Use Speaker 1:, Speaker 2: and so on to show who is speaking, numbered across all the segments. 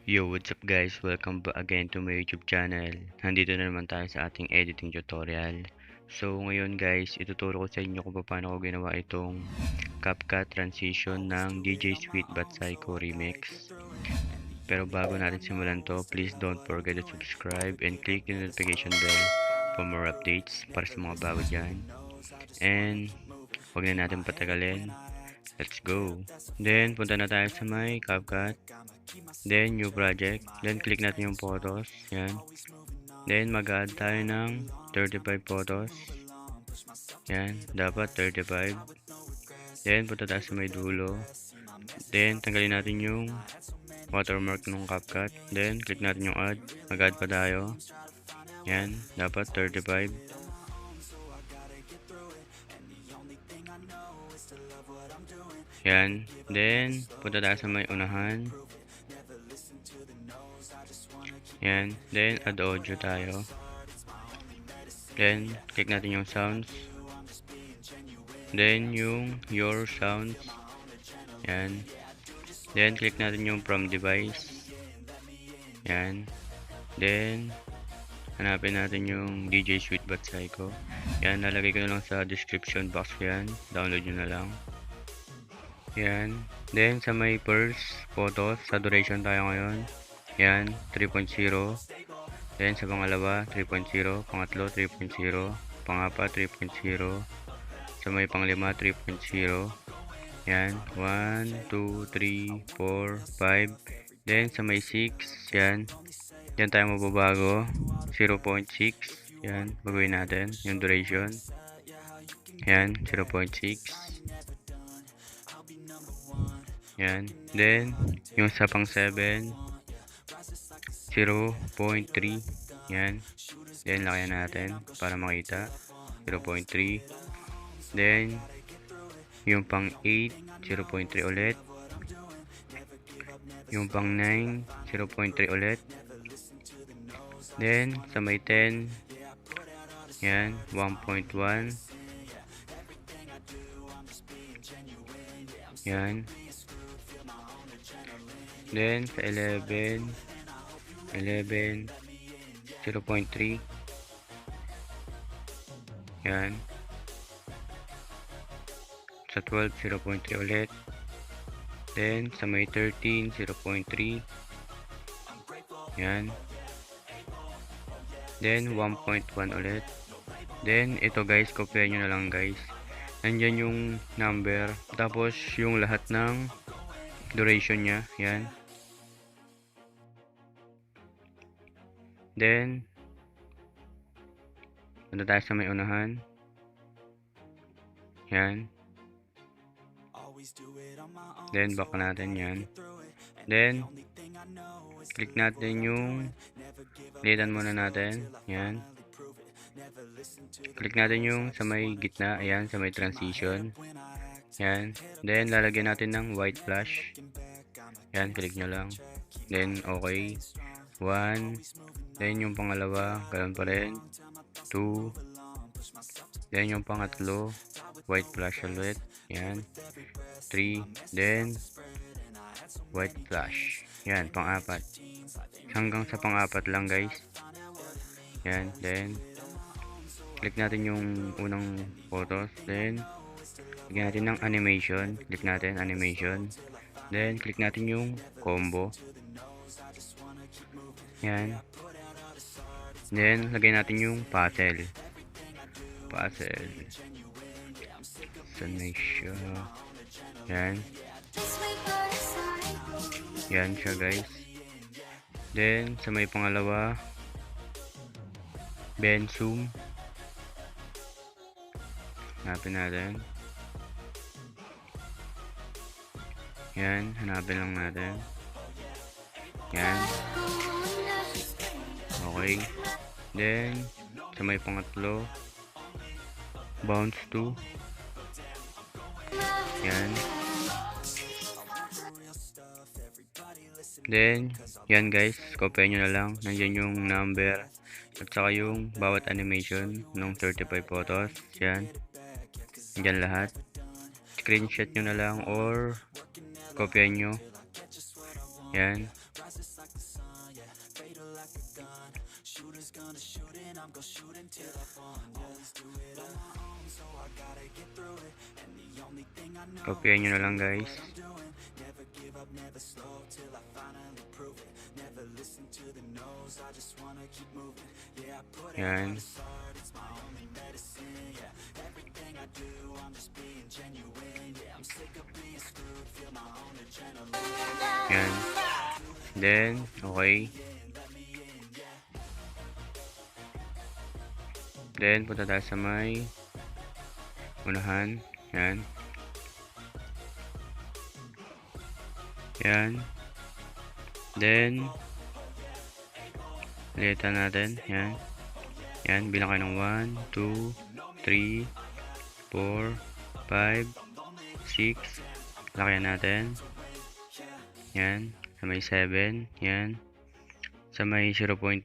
Speaker 1: Yo, what's up guys? Welcome back again to my YouTube channel. Nandito na naman tayo sa ating editing tutorial. So, ngayon guys, ituturo ko sa inyo kung paano ko ginawa itong Capcut transition ng DJ Sweet But Psycho remix. Pero bago natin simulan to, please don't forget to subscribe and click the notification bell for more updates para sa mga bago dyan. And, huwag na natin patagalin. Let's go! Then, punta na tayo sa my Capcut. Then, new project. Then, click natin yung photos. Yan. Then, mag-add tayo ng 35 photos. Yan. Dapat 35. Then, punta tayo sa may dulo. Then, tanggalin natin yung watermark ng CapCut. Then, click natin yung add. Mag-add pa tayo. Yan. Dapat 35. Yan. Then, punta tayo sa may unahan. Yan. Then, add audio tayo. Then, click natin yung sounds. Then, yung your sounds. Yan. Then, click natin yung from device. Yan. Then, hanapin natin yung DJ Sweet But Psycho. Yan, lalagay ko na lang sa description box yan. Download nyo na lang. Yan. Then, sa may first photos, sa duration tayo ngayon. Yan, 3.0. Then, sa pangalawa, 3.0. Pangatlo, 3.0. Pangapat, 3.0. Sa may panglima, 3.0. Yan, 1, 2, 3, 4, 5. Then, sa may 6, yan. Yan tayo mababago. 0.6. Yan, baguhin natin yung duration. Yan, 0.6. Yan. Then, yung sa pang 7, 0.3. Yan. Then, lakayan natin para makita. 0.3. Then, yung pang 8, 0.3 ulit. Yung pang 9, 0.3 ulit. Then, sa may 10, yan, 1.1. Yan. Then, sa 11, 0.3. Yan. Sa 12, 0.3 ulit. Then, sa may 13, 0.3. Yan. Then, 1.1 ulit. Then, ito guys, kopyahin nyo na lang guys. Nandyan yung number. Tapos, yung lahat ng duration nya. Yan. Then, punta tayo sa may unahan. Yan. Then, back natin yan. Then, click natin yung litan muna natin. Yan. Click natin yung sa may gitna. Ayan, sa may transition. Yan. Then, lalagyan natin ng white flash. Yan, click nyo lang. Then, okay. 1. Then, yung pangalawa, ganoon pa rin. 2. Then, yung pangatlo, white flash ulit. Yan. 3. Then, white flash. Yan, pang-apat. Hanggang sa pang-apat lang, guys. Yan. Then, click natin yung unang photos. Then, lagyan natin ng animation. Click natin, animation. Then, click natin yung combo. Yan. Then, lagay natin yung puzzle. Saan na siya? Yan. Yan siya guys. Then, sa may pangalawa, Ben zoom. Hanapin natin. Yan, hanapin lang natin. Yan. Okay. Then, sa may pangatlo, bounce to. Yan. Then, yan guys, kopyahin nyo na lang. Nandiyan yung number at saka yung bawat animation ng 35 photos. Yan. Nandiyan lahat. Screenshot nyo na lang or kopyahin nyo. Yan. Kopyahin nyo na lang guys. Yan. Yan. Then, okay. Then, punta tayo sa may unahan. Yan. Yan. Then, litan natin. Yan. Yan. Bilang kayo ng 1, 2, 3, 4, 5, 6. Lakayan natin. Yan. Sa may 7. Yan. Sa may 0.3.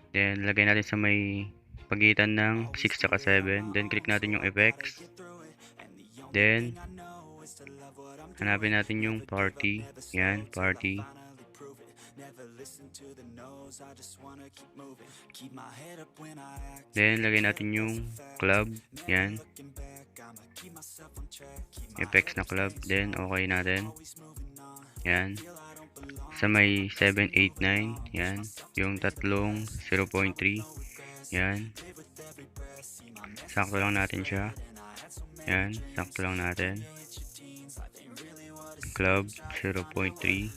Speaker 1: Then, lagay natin sa may pagitan ng 6 at 7. Then, click natin yung effects. Then, hanapin natin yung party. Yan, party. Then, lagay natin yung club. Yan. Effects na club. Then, okay natin. Yan. Sa may 7, 8, 9. Yan. Yung tatlong 0.3. Yan. Sakto lang natin siya. Yan. Sakto lang natin. Club 0.3.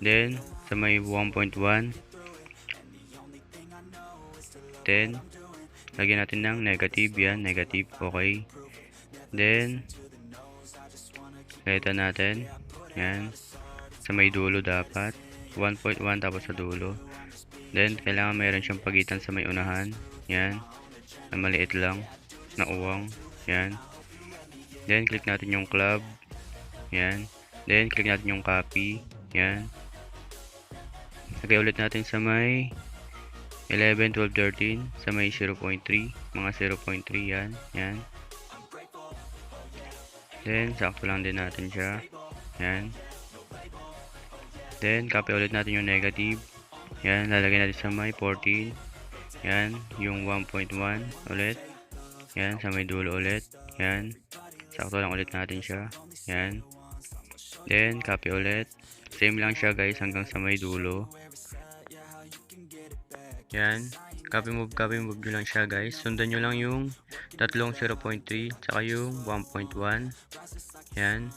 Speaker 1: Then, sa may 1.1. Then, lagyan natin ng negative. Yan. Negative. Okay. Then, litan natin. Yan. Sa may dulo dapat 1.1 tapos sa dulo. Then kailangan mayroon siyang pagitan sa may unahan. Yan. Na maliit lang na uwang. Yan. Then click natin yung club. Yan. Then click natin yung copy. Yan. Lagay ulit natin sa may 11, 12, 13 sa may 0.3, mga 0.3 yan. Yan. Then sakto lang din natin siya. Yan. Then, copy ulit natin yung negative. Yan, lalagay natin sa may 14. Yan, yung 1.1 ulit. Yan, sa may dulo ulit. Yan, sakto lang ulit natin siya. Yan. Then, copy ulit. Same lang siya guys hanggang sa may dulo. Yan, copy move nyo lang siya guys. Sundan nyo lang yung tatlong 0.3 tsaka yung 1.1. Yan,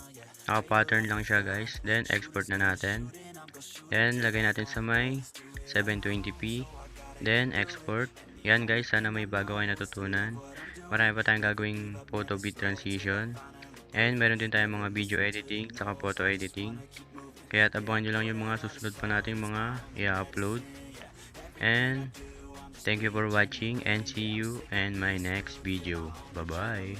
Speaker 1: naka-pattern lang siya guys. Then, export na natin. Then, lagay natin sa may 720p. Then, export. Yan guys, sana may bago kayo natutunan. Marami pa tayong gagawing photo beat transition. And, meron din tayong mga video editing, saka photo editing. Kaya abangan nyo lang yung mga susunod pa nating mga i-upload. And, thank you for watching and see you in my next video. Bye-bye!